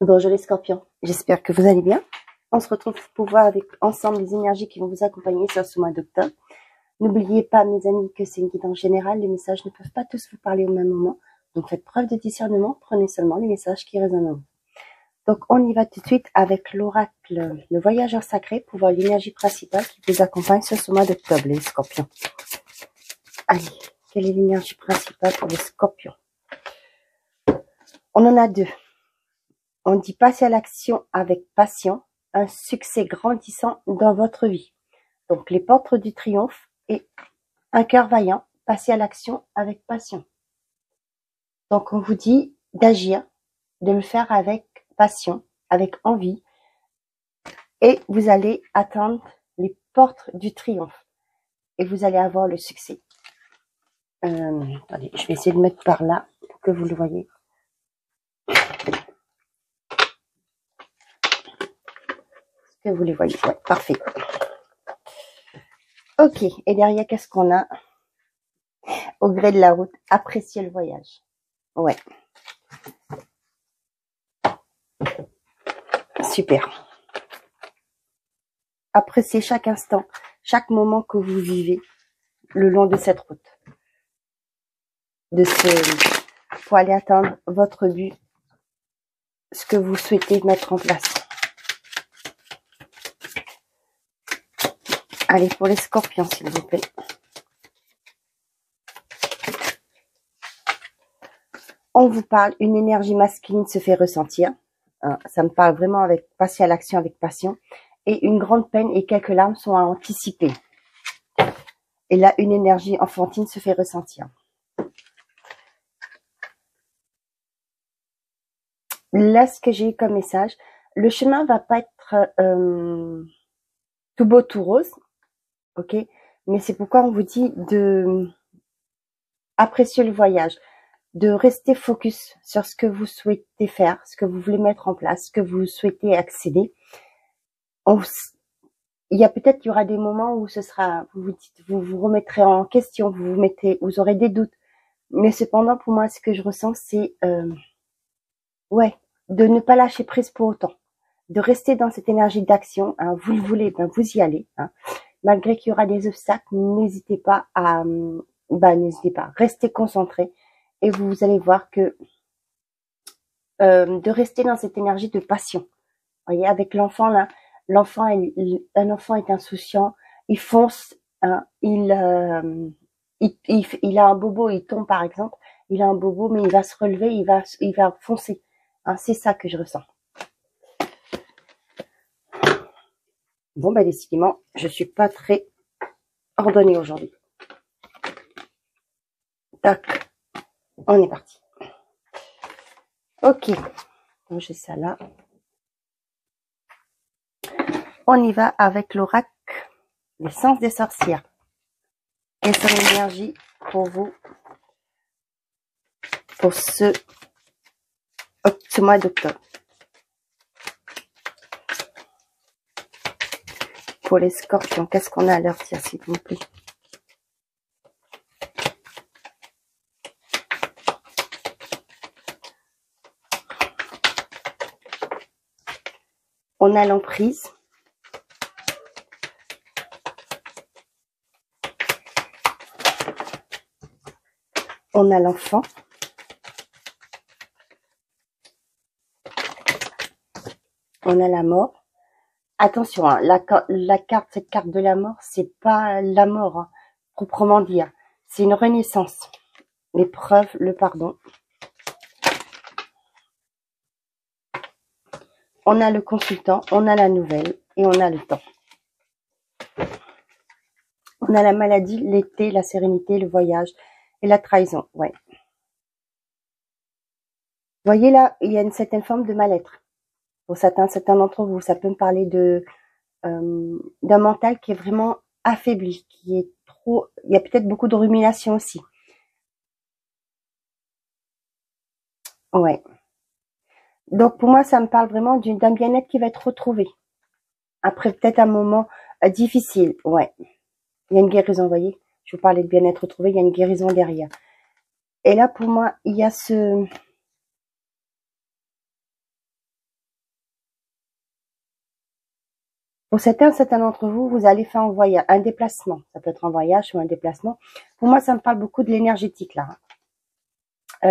Bonjour les scorpions, j'espère que vous allez bien. On se retrouve pour voir ensemble les énergies qui vont vous accompagner sur ce mois d'octobre. N'oubliez pas mes amis que c'est une guidance générale, les messages ne peuvent pas tous vous parler au même moment. Donc faites preuve de discernement, prenez seulement les messages qui résonnent en vous. Donc on y va tout de suite avec l'oracle, le voyageur sacré, pour voir l'énergie principale qui vous accompagne sur ce mois d'octobre, les scorpions. Allez, quelle est l'énergie principale pour les scorpions? On en a deux. On dit passer à l'action avec passion, un succès grandissant dans votre vie. Donc les portes du triomphe et un cœur vaillant, passer à l'action avec passion. Donc on vous dit d'agir, de le faire avec passion, avec envie, et vous allez atteindre les portes du triomphe et vous allez avoir le succès. Attendez, je vais essayer de mettre par là pour que vous le voyez. Que vous les voyez, ouais, parfait. Ok, et derrière, qu'est-ce qu'on a? Au gré de la route, appréciez le voyage. Ouais. Super. Appréciez chaque instant, chaque moment que vous vivez le long de cette route. Pour aller atteindre votre but, ce que vous souhaitez mettre en place. Allez, pour les scorpions, s'il vous plaît. On vous parle, une énergie masculine se fait ressentir. Ça me parle vraiment avec passer à l'action avec passion. Et une grande peine et quelques larmes sont à anticiper. Et là, une énergie enfantine se fait ressentir. Là, ce que j'ai eu comme message, le chemin va pas être tout beau, tout rose. Ok, mais c'est pourquoi on vous dit de apprécier le voyage, de rester focus sur ce que vous souhaitez faire, ce que vous voulez mettre en place, ce que vous souhaitez accéder. Il y a peut-être qu'il y aura des moments où ce sera, vous vous remettrez en question, vous aurez des doutes. Mais cependant, pour moi, ce que je ressens, c'est ouais, de ne pas lâcher prise pour autant, de rester dans cette énergie d'action. Hein, vous le voulez, ben vous y allez. Hein. Malgré qu'il y aura des obstacles, n'hésitez pas à, restez concentré et vous allez voir que de rester dans cette énergie de passion. Vous voyez, avec l'enfant là, un enfant est insouciant, il fonce, hein, il a un bobo, il tombe par exemple, il a un bobo mais il va se relever, il va foncer. Hein, c'est ça que je ressens. Bon, ben décidément, je suis pas très ordonnée aujourd'hui. Tac, on est parti. Ok, donc j'ai ça là. On y va avec l'oracle, l'essence des sorcières. Et son énergie pour vous, pour ce mois d'octobre. Pour les scorpions, qu'est-ce qu'on a à leur dire, s'il vous plaît? On a l'emprise. On a l'enfant. On a la mort. Attention, hein, cette carte de la mort, c'est pas la mort, hein, proprement dit. Hein. C'est une renaissance. L'épreuve, le pardon. On a le consultant, on a la nouvelle et on a le temps. On a la maladie, l'été, la sérénité, le voyage et la trahison. Ouais. Vous voyez là, il y a une certaine forme de mal-être. Pour certains d'entre vous, ça peut me parler d'un mental qui est vraiment affaibli, qui est trop. Il y a peut-être beaucoup de rumination aussi. Ouais. Donc pour moi, ça me parle vraiment d'un bien-être qui va être retrouvé. Après peut-être un moment difficile. Ouais. Il y a une guérison, vous voyez. Je vous parlais de bien-être retrouvé, il y a une guérison derrière. Et là, pour moi, il y a Pour certains d'entre vous, vous allez faire un déplacement. Ça peut être un voyage ou un déplacement. Pour moi, ça me parle beaucoup de l'énergétique là.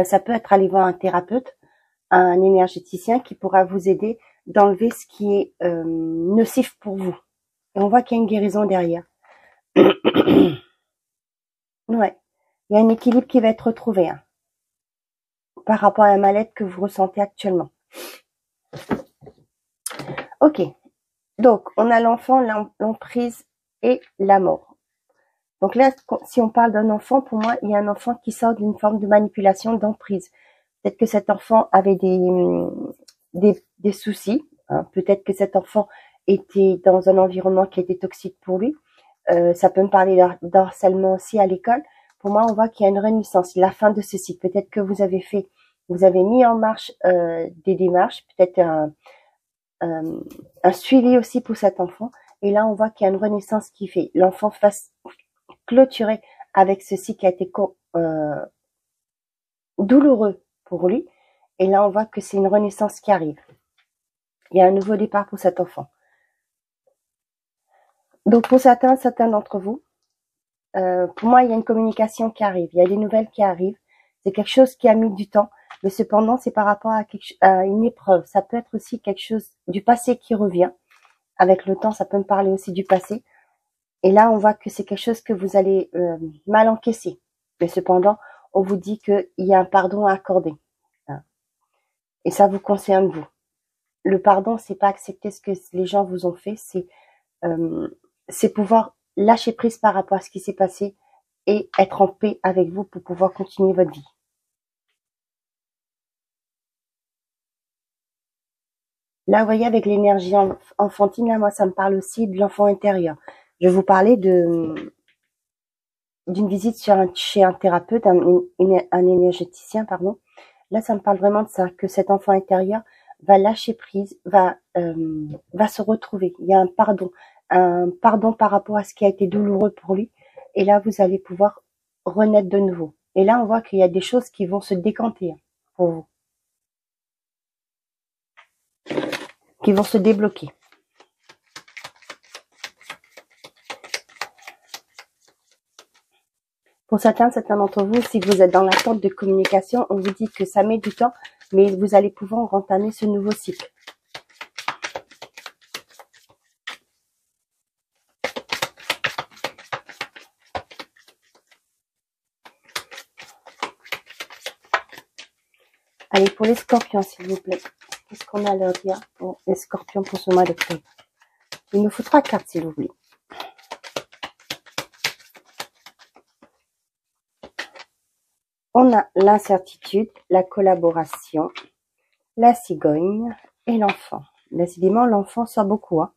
Ça peut être aller voir un thérapeute, un énergéticien qui pourra vous aider d'enlever ce qui est nocif pour vous. Et on voit qu'il y a une guérison derrière. Ouais, il y a un équilibre qui va être retrouvé hein, par rapport à un mal-être que vous ressentez actuellement. Ok, donc on a l'enfant, l'emprise et la mort. Donc là, si on parle d'un enfant, pour moi, il y a un enfant qui sort d'une forme de manipulation, d'emprise. Peut-être que cet enfant avait des soucis. Hein. Peut-être que cet enfant était dans un environnement qui était toxique pour lui. Ça peut me parler d'harcèlement aussi à l'école. Pour moi, on voit qu'il y a une renaissance, la fin de ce cycle. Peut-être que vous avez mis en marche des démarches, peut-être un suivi aussi pour cet enfant. Et là, on voit qu'il y a une renaissance qui fait. L'enfant fasse clôturer avec ceci qui a été douloureux pour lui. Et là, on voit que c'est une renaissance qui arrive. Il y a un nouveau départ pour cet enfant. Donc, pour certains d'entre vous, pour moi, il y a une communication qui arrive. Il y a des nouvelles qui arrivent. C'est quelque chose qui a mis du temps. Mais cependant, c'est par rapport à une épreuve. Ça peut être aussi quelque chose du passé qui revient. Avec le temps, ça peut me parler aussi du passé. Et là, on voit que c'est quelque chose que vous allez mal encaisser. Mais cependant, on vous dit qu'il y a un pardon à accorder. Et ça vous concerne vous. Le pardon, c'est pas accepter ce que les gens vous ont fait, c'est pouvoir lâcher prise par rapport à ce qui s'est passé et être en paix avec vous pour pouvoir continuer votre vie. Là, vous voyez, avec l'énergie enfantine, là, moi, ça me parle aussi de l'enfant intérieur. Je vais vous parler d'une visite chez un thérapeute, un énergéticien, pardon. Là, ça me parle vraiment de ça, que cet enfant intérieur va lâcher prise, va se retrouver. Il y a un pardon par rapport à ce qui a été douloureux pour lui. Et là, vous allez pouvoir renaître de nouveau. Et là, on voit qu'il y a des choses qui vont se décanter pour vous, qui vont se débloquer. Pour certains d'entre vous, si vous êtes dans l'attente de communication, on vous dit que ça met du temps, mais vous allez pouvoir entamer ce nouveau cycle. Allez, pour les scorpions, s'il vous plaît. Qu'est-ce qu'on a à leur dire pour les scorpions pour ce mois d'octobre? Il nous faut 3 cartes, s'il vous plaît. On a l'incertitude, la collaboration, la cigogne et l'enfant. Décidément, l'enfant sort beaucoup. Hein.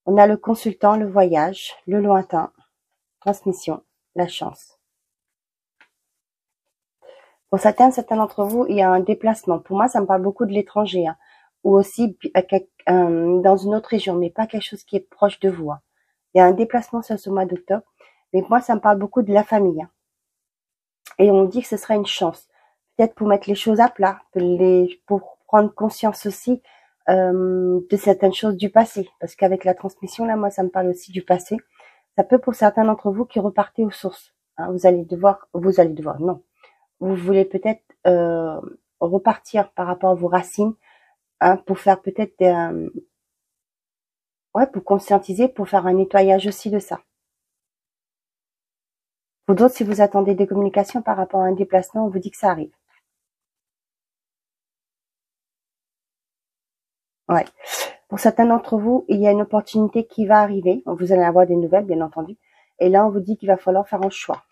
On a le consultant, le voyage, le lointain, transmission, la chance. Pour certains d'entre vous, il y a un déplacement. Pour moi, ça me parle beaucoup de l'étranger. Hein. Ou aussi dans une autre région, mais pas quelque chose qui est proche de vous. Hein. Il y a un déplacement sur ce mois d'octobre. Mais moi, ça me parle beaucoup de la famille. Hein. Et on dit que ce serait une chance. Peut-être pour mettre les choses à plat, pour prendre conscience aussi de certaines choses du passé. Parce qu'avec la transmission, là, moi, ça me parle aussi du passé. Ça peut pour certains d'entre vous qui repartez aux sources. Hein, vous allez devoir, non. Vous voulez peut-être repartir par rapport à vos racines, hein, pour faire peut-être pour conscientiser, pour faire un nettoyage aussi de ça. Pour d'autres, si vous attendez des communications par rapport à un déplacement, on vous dit que ça arrive. Ouais. Pour certains d'entre vous, il y a une opportunité qui va arriver. Vous allez avoir des nouvelles, bien entendu. Et là, on vous dit qu'il va falloir faire un choix.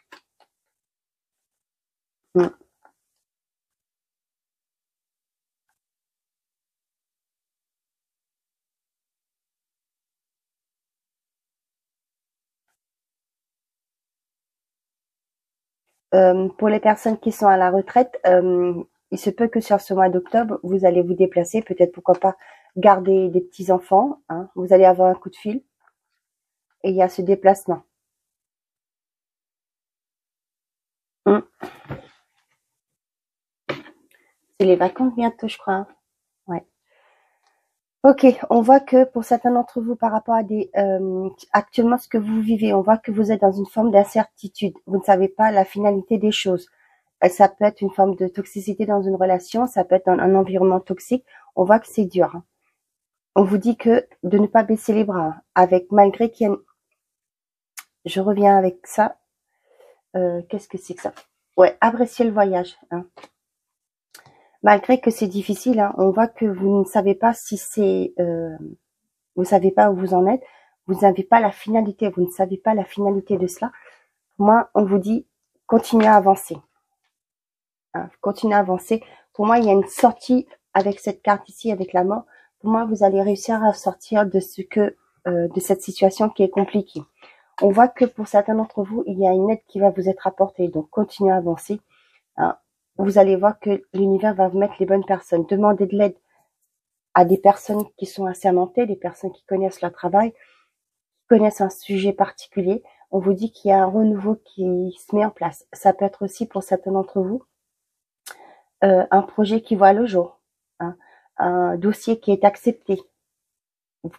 Pour les personnes qui sont à la retraite, il se peut que sur ce mois d'octobre, vous allez vous déplacer, peut-être pourquoi pas garder des petits-enfants. Hein. Vous allez avoir un coup de fil et il y a ce déplacement. C'est les vacances bientôt, je crois. Hein. Ouais. Ok, on voit que pour certains d'entre vous, par rapport à actuellement ce que vous vivez, on voit que vous êtes dans une forme d'incertitude. Vous ne savez pas la finalité des choses. Ça peut être une forme de toxicité dans une relation, ça peut être dans un environnement toxique. On voit que c'est dur, hein. On vous dit que de ne pas baisser les bras, hein, avec malgré qu'il y a je reviens avec ça. Qu'est-ce que c'est que ça? Ouais, apprécier le voyage, hein. Malgré que c'est difficile, hein, on voit que vous ne savez pas si c'est, vous savez pas où vous en êtes, vous n'avez pas la finalité, vous ne savez pas la finalité de cela. Moi, on vous dit, continuez à avancer, hein, continuez à avancer. Pour moi, il y a une sortie avec cette carte ici, avec la mort. Pour moi, vous allez réussir à sortir de de cette situation qui est compliquée. On voit que pour certains d'entre vous, il y a une aide qui va vous être apportée, donc continuez à avancer, hein. Vous allez voir que l'univers va vous mettre les bonnes personnes. Demandez de l'aide à des personnes qui sont assermentées, des personnes qui connaissent leur travail, qui connaissent un sujet particulier. On vous dit qu'il y a un renouveau qui se met en place. Ça peut être aussi pour certains d'entre vous un projet qui voit le jour, hein, un dossier qui est accepté.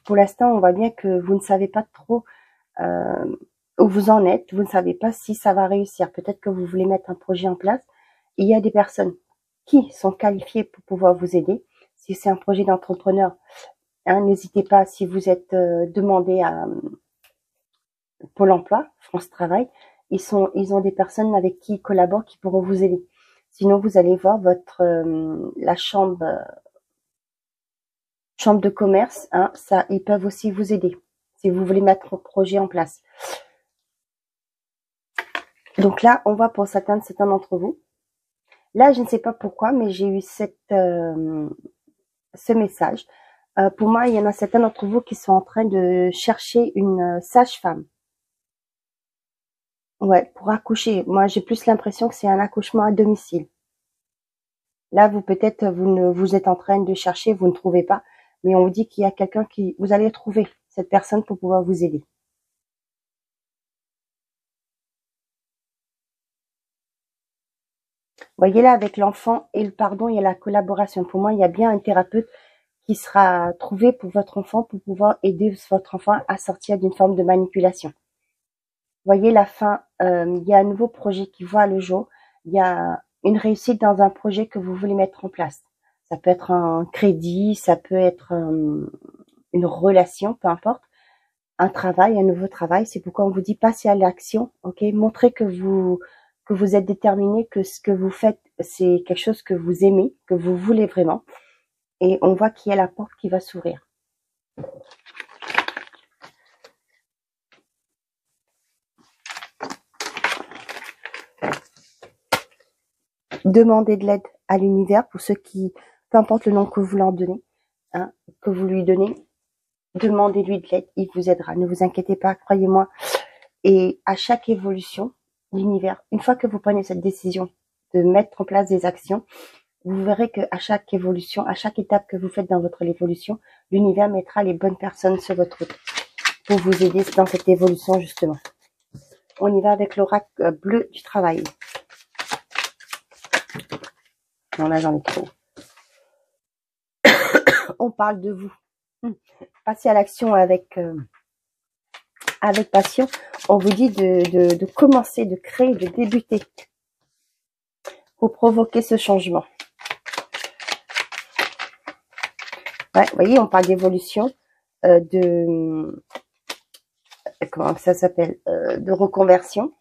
Pour l'instant, on voit bien que vous ne savez pas trop où vous en êtes. Vous ne savez pas si ça va réussir. Peut-être que vous voulez mettre un projet en place. Il y a des personnes qui sont qualifiées pour pouvoir vous aider. Si c'est un projet d'entrepreneur, hein, n'hésitez pas, si vous êtes demandé à Pôle emploi, France Travail, ils ont des personnes avec qui ils collaborent qui pourront vous aider. Sinon, vous allez voir la chambre de commerce, hein, ça, ils peuvent aussi vous aider si vous voulez mettre un projet en place. Donc là, on voit pour certains d'entre vous. Là, je ne sais pas pourquoi, mais j'ai eu ce message. Pour moi, il y en a certains d'entre vous qui sont en train de chercher une sage-femme. Ouais, pour accoucher. Moi, j'ai plus l'impression que c'est un accouchement à domicile. Là, peut-être, vous êtes en train de chercher, vous ne trouvez pas, mais on vous dit qu'il y a quelqu'un vous allez trouver cette personne pour pouvoir vous aider. Voyez là, avec l'enfant et le pardon, il y a la collaboration. Pour moi, il y a bien un thérapeute qui sera trouvé pour votre enfant pour pouvoir aider votre enfant à sortir d'une forme de manipulation. Voyez la fin, il y a un nouveau projet qui voit le jour. Il y a une réussite dans un projet que vous voulez mettre en place. Ça peut être un crédit, ça peut être une relation, peu importe. Un travail, un nouveau travail. C'est pourquoi on vous dit passez à l'action, ok? Montrez que vous êtes déterminé, que ce que vous faites, c'est quelque chose que vous aimez, que vous voulez vraiment. Et on voit qu'il y a la porte qui va s'ouvrir. Demandez de l'aide à l'univers pour ceux qui, peu importe le nom que vous leur donnez, hein, que vous lui donnez, demandez-lui de l'aide, il vous aidera. Ne vous inquiétez pas, croyez-moi. Et à chaque évolution, l'univers, une fois que vous prenez cette décision de mettre en place des actions, vous verrez que à chaque évolution, à chaque étape que vous faites dans votre évolution, l'univers mettra les bonnes personnes sur votre route pour vous aider dans cette évolution, justement. On y va avec l'oracle bleu du travail. Non, là, j'en ai trop. On parle de vous. Passez à l'action avec passion. On vous dit de commencer, de créer, de débuter pour provoquer ce changement. Ouais, vous voyez, on parle d'évolution, comment ça s'appelle, de reconversion.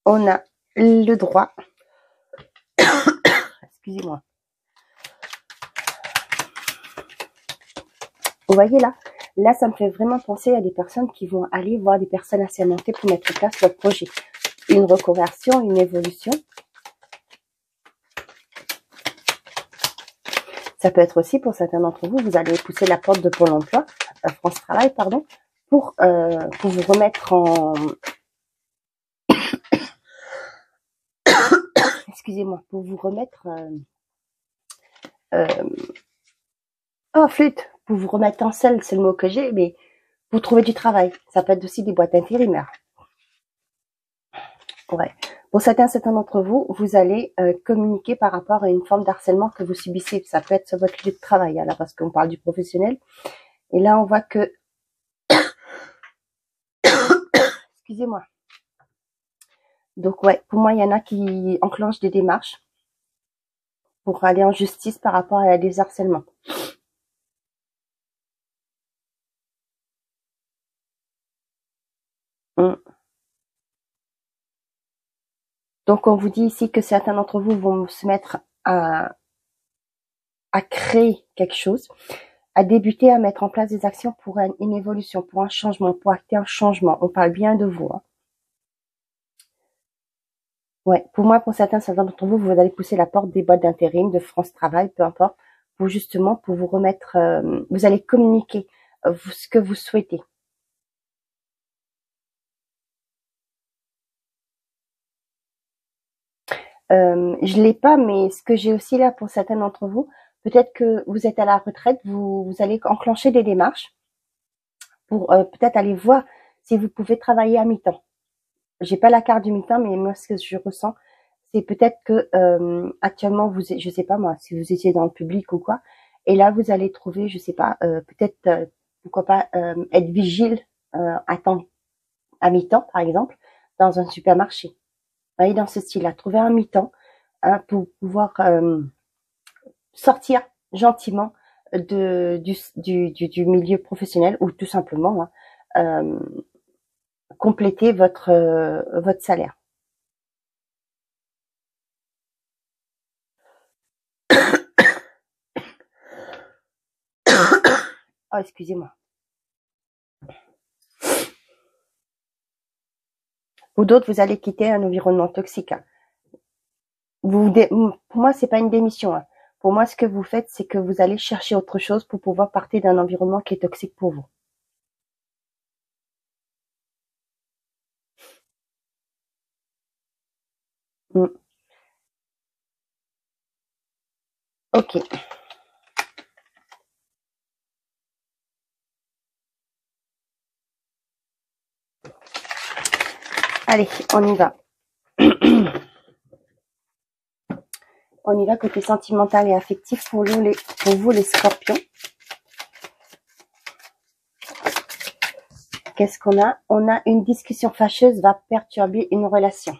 On a le droit. Excusez-moi. Vous voyez là? Là, ça me fait vraiment penser à des personnes qui vont aller voir des personnes assermentées pour mettre en place leur projet. Une reconversion, une évolution. Ça peut être aussi pour certains d'entre vous, vous allez pousser la porte de Pôle emploi, France Travail, pardon, pour vous remettre en... Excusez-moi, pour vous remettre... oh, flûte! Pour vous remettre en selle, c'est le mot que j'ai, mais Vous trouvez du travail. Ça peut être aussi des boîtes intérimaires. Ouais. Pour certains d'entre vous, vous allez communiquer par rapport à une forme d'harcèlement que vous subissez. Ça peut être sur votre lieu de travail, là, parce qu'on parle du professionnel. Et là, on voit que... Excusez-moi. Donc, ouais, pour moi, il y en a qui enclenchent des démarches pour aller en justice par rapport à des harcèlements. Donc, on vous dit ici que certains d'entre vous vont se mettre à créer quelque chose, à débuter, à mettre en place des actions pour une évolution, pour un changement, pour acter un changement. On parle bien de vous. Hein. Ouais, pour moi, pour certains d'entre vous, vous allez pousser la porte des boîtes d'intérim, de France Travail, peu importe, pour justement, pour vous remettre, vous allez communiquer ce que vous souhaitez. Je l'ai pas, mais ce que j'ai aussi là pour certains d'entre vous, peut-être que vous êtes à la retraite, vous allez enclencher des démarches pour peut-être aller voir si vous pouvez travailler à mi-temps. J'ai pas la carte du mi-temps, mais moi ce que je ressens, c'est peut-être que actuellement vous, je sais pas moi, si vous étiez dans le public ou quoi, et là vous allez trouver, je sais pas, peut-être pourquoi pas être vigile à temps, à mi-temps par exemple, dans un supermarché. Vous voyez, dans ce style-là, trouver un mi-temps hein, pour pouvoir sortir gentiment du milieu professionnel ou tout simplement hein, compléter votre salaire. Oh, excusez-moi. Ou d'autres, vous allez quitter un environnement toxique. Hein. Pour moi, c'est pas une démission. Hein. Pour moi, ce que vous faites, c'est que vous allez chercher autre chose pour pouvoir partir d'un environnement qui est toxique pour vous. Ok. Allez, on y va. On y va côté sentimental et affectif pour vous les scorpions. Qu'est-ce qu'on a? On a une discussion fâcheuse va perturber une relation.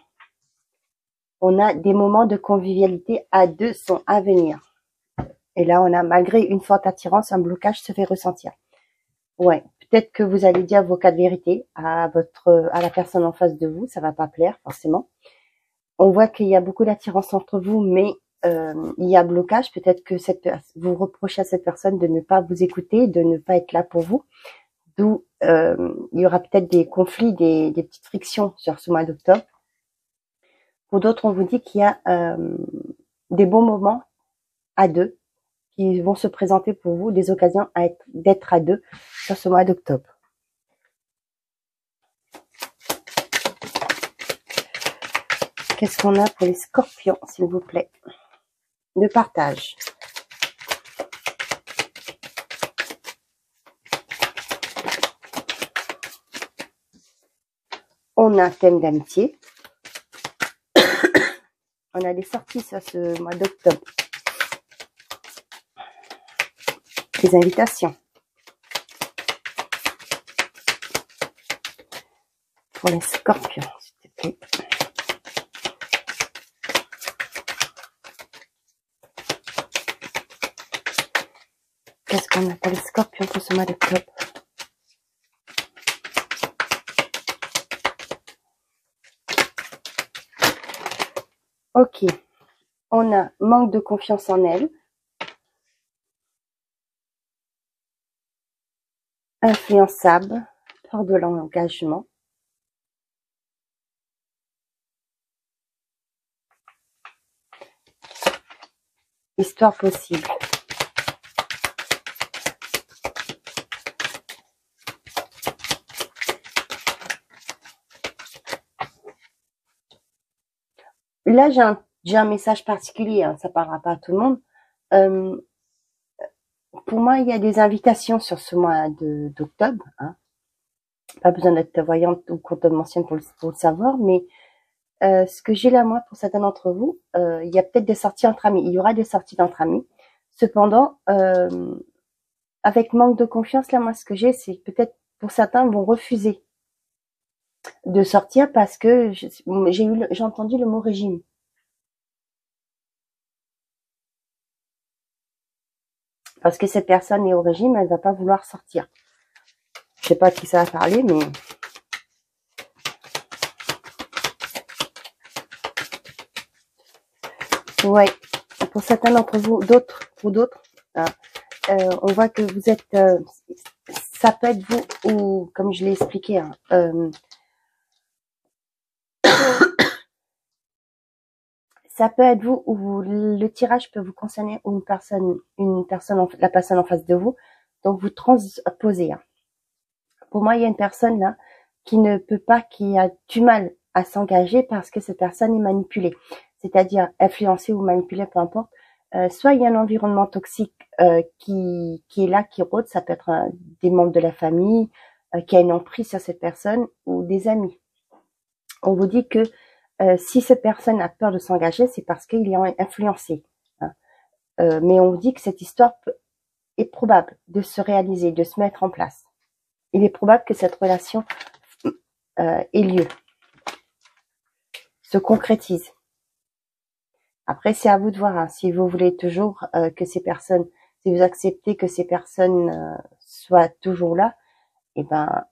On a des moments de convivialité à deux sont à venir. Et là, on a, malgré une forte attirance, un blocage se fait ressentir. Ouais, peut-être que vous allez dire vos cas de vérité à la personne en face de vous, ça va pas plaire forcément. On voit qu'il y a beaucoup d'attirance entre vous, mais il y a blocage. Peut-être que vous reprochez à cette personne de ne pas vous écouter, de ne pas être là pour vous. D'où il y aura peut-être des conflits, des petites frictions sur ce mois d'octobre. Pour d'autres, on vous dit qu'il y a des bons moments à deux qui vont se présenter pour vous, des occasions d'être à deux sur ce mois d'octobre. Qu'est-ce qu'on a pour les scorpions, s'il vous plaît? De partage. On a un thème d'amitié. On a des sorties sur ce mois d'octobre. Des invitations. Pour les scorpions, s'il te plaît. Qu'est-ce qu'on a pour les scorpions pour ce mois d'octobre? Ok. On a manque de confiance en elle. Influençable. Peur de l'engagement. Histoire possible. Là, j'ai un message particulier, hein, ça parlera pas à tout le monde. Pour moi, il y a des invitations sur ce mois d'octobre. Hein. Pas besoin d'être voyante ou contourmentienne pour le savoir, mais ce que j'ai là, moi, pour certains d'entre vous, il y a peut-être des sorties entre amis. Il y aura des sorties entre amis. Cependant, avec manque de confiance, là, moi, ce que j'ai, c'est peut-être pour certains vont refuser de sortir parce que j'ai entendu le mot régime. Parce que cette personne est au régime, elle va pas vouloir sortir. Je sais pas à qui ça va parler, mais ouais. Pour certains d'entre vous, pour d'autres, hein, on voit que vous êtes, ça peut être vous ou comme je l'ai expliqué, hein, ça peut être vous ou le tirage peut vous concerner ou la personne en face de vous. Donc vous transposez. Hein. Pour moi, il y a une personne là qui ne peut pas, qui a du mal à s'engager parce que cette personne est manipulée, c'est-à-dire influencée ou manipulée, peu importe. Soit il y a un environnement toxique qui est là, qui rôde, ça peut être des membres de la famille qui a une emprise sur cette personne ou des amis. On vous dit que si cette personne a peur de s'engager, c'est parce qu'il est influencé. Hein. Mais on vous dit que cette histoire est probable de se réaliser, de se mettre en place. Il est probable que cette relation ait lieu, se concrétise. Après, c'est à vous de voir. Hein, si vous voulez toujours que ces personnes, si vous acceptez que ces personnes soient toujours là, eh ben,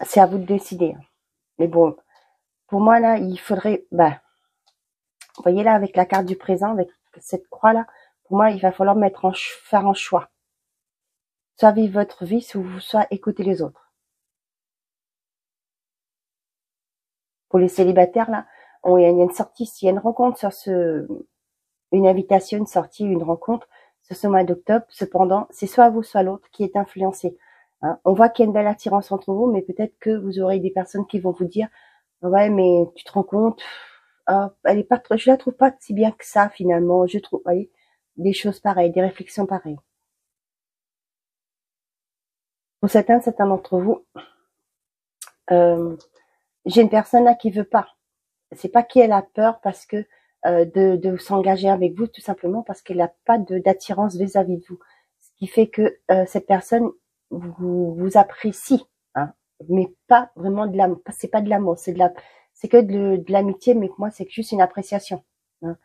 c'est à vous de décider. Mais bon, pour moi là, il faudrait, vous voyez là avec la carte du présent, avec cette croix là, pour moi, il va falloir faire un choix. Soit vivre votre vie, soit écouter les autres. Pour les célibataires là, il y a une sortie, s'il y a une rencontre une invitation, une sortie, une rencontre sur ce mois d'octobre. Cependant, c'est soit vous, soit l'autre qui est influencé. Hein. On voit qu'il y a une belle attirance entre vous, mais peut-être que vous aurez des personnes qui vont vous dire, ouais, mais tu te rends compte, elle est pas, je la trouve pas si bien que ça finalement. Je trouve, vous voyez, des choses pareilles, des réflexions pareilles. Pour certains d'entre vous, j'ai une personne là qui veut pas. C'est pas qu'elle a peur parce que de s'engager avec vous, tout simplement parce qu'elle n'a pas d'attirance vis-à-vis de vous. Ce qui fait que cette personne vous apprécie, hein, mais pas vraiment de l'amour. C'est pas de l'amour, c'est que de l'amitié, mais moi c'est juste une appréciation. Hein.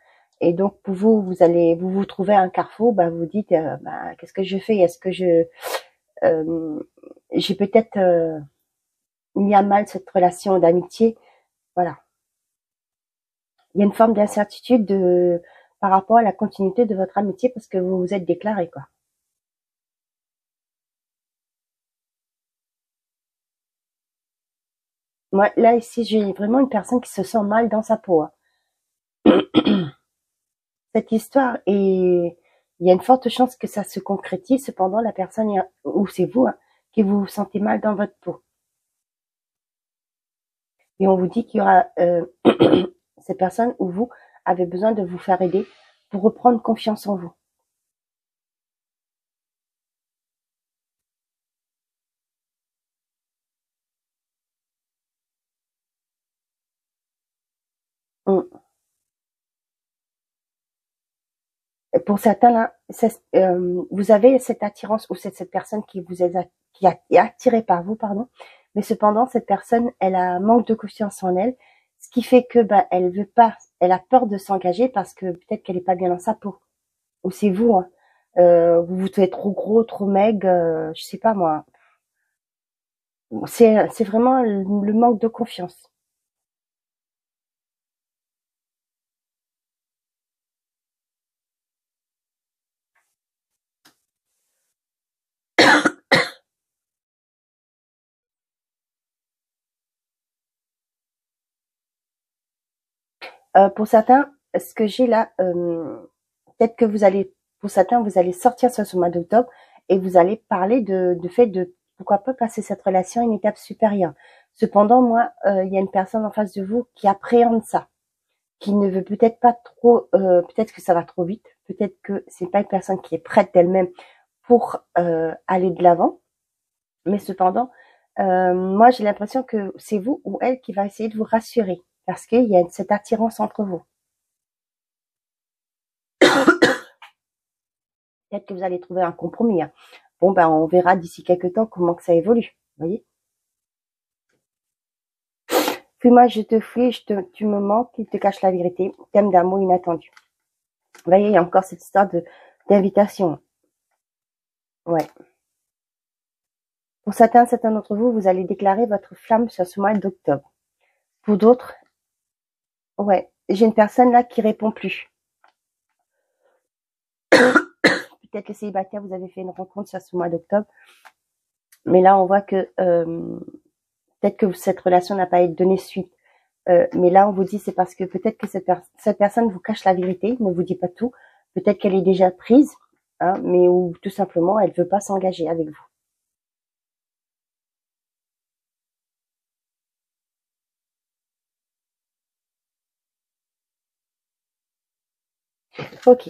Et donc pour vous, vous trouvez à un carrefour, vous vous dites, qu'est-ce que je fais? Est-ce que j'ai peut-être mis à mal cette relation d'amitié? Voilà. Il y a une forme d'incertitude par rapport à la continuité de votre amitié parce que vous vous êtes déclaré, quoi. Moi, là, ici, j'ai vraiment une personne qui se sent mal dans sa peau. Hein. Cette histoire il y a une forte chance que ça se concrétise. Cependant, la personne, ou c'est vous, hein, qui vous sentez mal dans votre peau. Et on vous dit qu'il y aura cette personne ou vous avez besoin de vous faire aider pour reprendre confiance en vous. Pour certains là, vous avez cette attirance ou cette personne qui est attirée par vous, pardon. Mais cependant, cette personne, elle a un manque de confiance en elle, ce qui fait que elle veut pas, elle a peur de s'engager parce que peut-être qu'elle est pas bien dans sa peau. Ou c'est vous, hein. Vous vous trouvez trop gros, trop maigre, je sais pas moi. C'est vraiment le manque de confiance. Pour certains, ce que j'ai là, peut-être que pour certains, vous allez sortir sur ce mois d'octobre et vous allez parler de fait de pourquoi pas passer cette relation à une étape supérieure. Cependant, moi, il y a une personne en face de vous qui appréhende ça, qui ne veut peut-être pas trop, peut-être que ça va trop vite, peut-être que c'est pas une personne qui est prête d'elle-même pour aller de l'avant, mais cependant, moi, j'ai l'impression que c'est vous ou elle qui va essayer de vous rassurer parce qu'il y a cette attirance entre vous. Peut-être que vous allez trouver un compromis. Hein. Bon, ben, on verra d'ici quelques temps comment que ça évolue. Vous voyez? Puis moi, je te fuis, tu me manques, il te cache la vérité. Thème d'amour inattendu. Vous voyez, il y a encore cette histoire d'invitation. Ouais. Pour certains d'entre vous, vous allez déclarer votre flamme sur ce mois d'octobre. Pour d'autres, ouais, j'ai une personne là qui répond plus. Peut-être les célibataires, vous avez fait une rencontre sur ce mois d'octobre. Mais là, on voit que peut-être que cette relation n'a pas été donnée suite. Mais là, on vous dit c'est parce que peut-être que cette personne vous cache la vérité, ne vous dit pas tout. Peut-être qu'elle est déjà prise, hein, mais ou tout simplement, elle veut pas s'engager avec vous. Ok.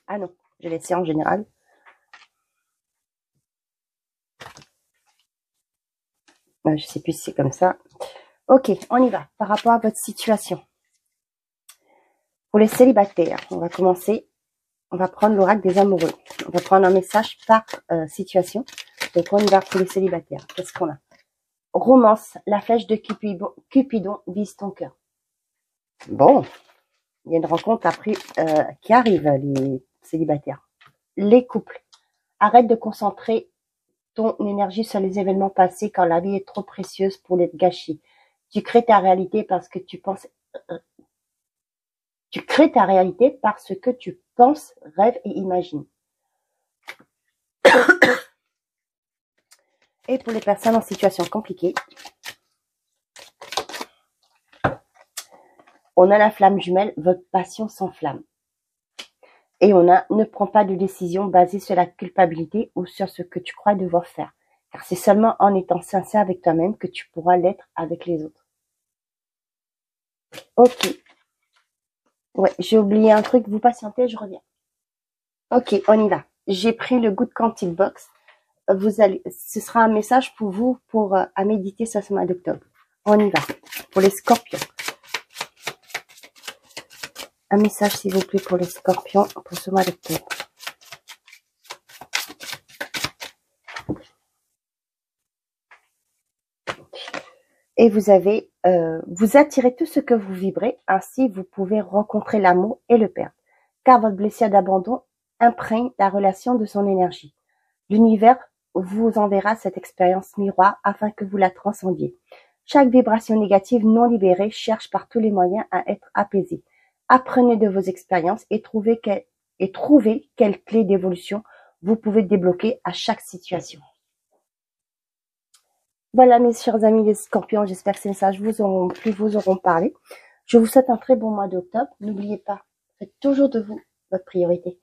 Ah non, je laisse en général. Je sais plus si c'est comme ça. Ok, on y va. Par rapport à votre situation. Pour les célibataires, on va commencer. On va prendre l'oracle des amoureux. On va prendre un message par situation. Donc, on y va pour les célibataires. Qu'est-ce qu'on a? Romance, la flèche de Cupidon vise ton cœur. Bon, il y a une rencontre après qui arrive, les célibataires. Les couples, arrête de concentrer ton énergie sur les événements passés quand la vie est trop précieuse pour l'être gâchée. Tu crées ta réalité parce que tu penses... tu crées ta réalité parce que tu penses, rêves et imagines. Et pour les personnes en situation compliquée, on a la flamme jumelle, votre passion s'enflamme. Et on a, ne prends pas de décision basée sur la culpabilité ou sur ce que tu crois devoir faire. Car c'est seulement en étant sincère avec toi-même que tu pourras l'être avec les autres. Ok. Ouais, j'ai oublié un truc, vous patientez, je reviens. Ok, on y va. J'ai pris le Good Quantic Box. Ce sera un message pour vous à méditer ce mois d'octobre. On y va. Pour les scorpions. Un message, s'il vous plaît, pour les scorpions pour ce mois d'octobre. Et vous avez, vous attirez tout ce que vous vibrez, ainsi vous pouvez rencontrer l'amour et le perdre. Car votre blessure d'abandon imprègne la relation de son énergie. L'univers vous enverra cette expérience miroir afin que vous la transcendiez. Chaque vibration négative non libérée cherche par tous les moyens à être apaisée. Apprenez de vos expériences et trouvez quelle clé d'évolution vous pouvez débloquer à chaque situation. Voilà mes chers amis les scorpions, j'espère que ces messages vous auront plu, vous auront parlé. Je vous souhaite un très bon mois d'octobre. N'oubliez pas, faites toujours de vous votre priorité.